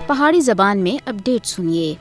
پہاڑی زبان میں اپڈیٹ سنیے۔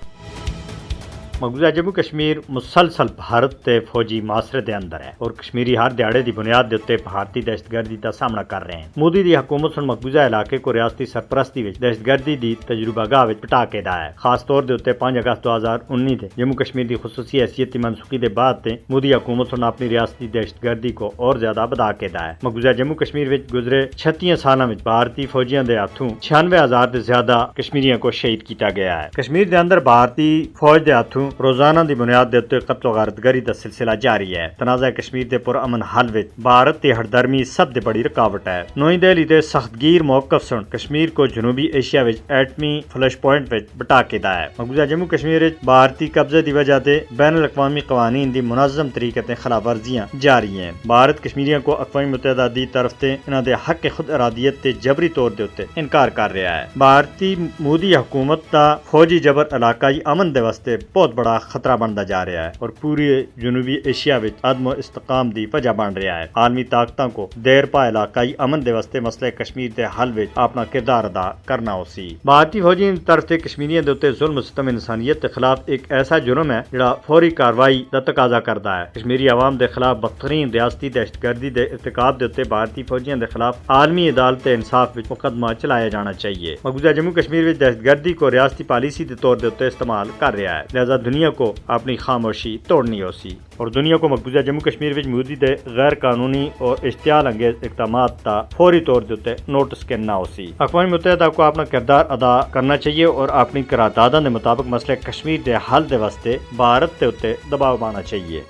مقبوضہ جموں کشمیر مسلسل بھارت تے فوجی معاشرے دے اندر ہے اور کشمیری ہر دیہڑے دی بنیاد دے تے بھارتی دہشت گردی دا سامنا کر رہے ہیں۔ مودی دی حکومت سن مقبوضہ علاقے کو ریاستی سرپرستی وچ دہشت گردی دی تجربہ گاہ وچ پٹا کے دا ہے۔ خاص طور دے تے 5 اگست 2019 تے جموں کشمیر دی خصوصی حیثیت دی منسوخی دے بعد تے مودی حکومت سن اپنی ریاستی دہشت گردی کو اور زیادہ بڑھا کے دا ہے۔ مقبوضہ جموں کشمیر وچ گزرے 36 سالاں وچ بھارتی فوجیاں دے ہاتھوں 96,000 دے زیادہ کشمیریاں کو شہید کیتا گیا ہے۔ کشمیر دے اندر بھارتی فوج دے ہاتھوں روزانہ دی بنیاد دے تے قتل و غارت گری دا سلسلہ جاری ہے۔ تنازع کشمیر دے پر امن حل وچ بھارت تے ہردرمی سب دے بڑی رکاوٹ ہے۔ نوئی دہلی دے سخت گیر موقف سن کشمیر کو جنوبی ایشیا وچ ایٹمی فلش پوائنٹ وچ بٹا کے دا ہے۔ مقبوضہ جموں کشمیر وچ بھارتی قبضے دی وجہ تے بین الاقوامی قوانین دی منظم طریقے تے خلاف ورزیاں جاری ہیں۔ بھارت کشمیریوں کو اقوام متحدہ دی طرف تے انہاں دے حق خود ارادیت تے جبری طور دے اوتے انکار کر رہا ہے۔ بھارتی مودی حکومت دا فوجی جبر علاقائی امن دے واسطے بہت بڑا خطرہ بنتا جا رہا ہے اور پوری جنوبی ایشیا وچ عدم و استحکام دی وجہ بن رہا ہے۔ عالمی طاقتوں کو دیر پا علاقائی امن دے واسطے مسئلہ کشمیر دے حل وچ اپنا کردار ادا کرنا ہو سی۔ بھارتی فوجی طرف تے کشمیریوں دے اوتے ظلم و ستم انسانیت کے خلاف ایک ایسا جرم ہے جڑا فوری کاروائی دا تقاضا کرتا ہے۔ کشمیری عوام دے خلاف بدترین ریاستی دہشت گردی دے ارتکاب دے اوتے بھارتی فوجیوں دے خلاف عالمی عدالت انصاف وچ مقدمہ چلایا جانا چاہیے۔ مقبوضہ جموں کشمیر وچ دہشت گردی کو ریاستی پالیسی دے طور دے اوتے استعمال کر رہا ہے، لہذا دنیا کو اپنی خاموشی توڑنی ہو سی اور دنیا کو مقبوضہ جموں کشمیر وچ مودی دے غیر قانونی اور اشتعال انگیز اقدامات کا فوری طور دے اوتے نوٹس کرنا ہو سی۔ اقوام متحدہ کو اپنا کردار ادا کرنا چاہیے اور اپنی قرارداداں دے مطابق مسئلہ کشمیر دے حل دے واسطے بھارت دے اوتے دباؤ پانا چاہیے۔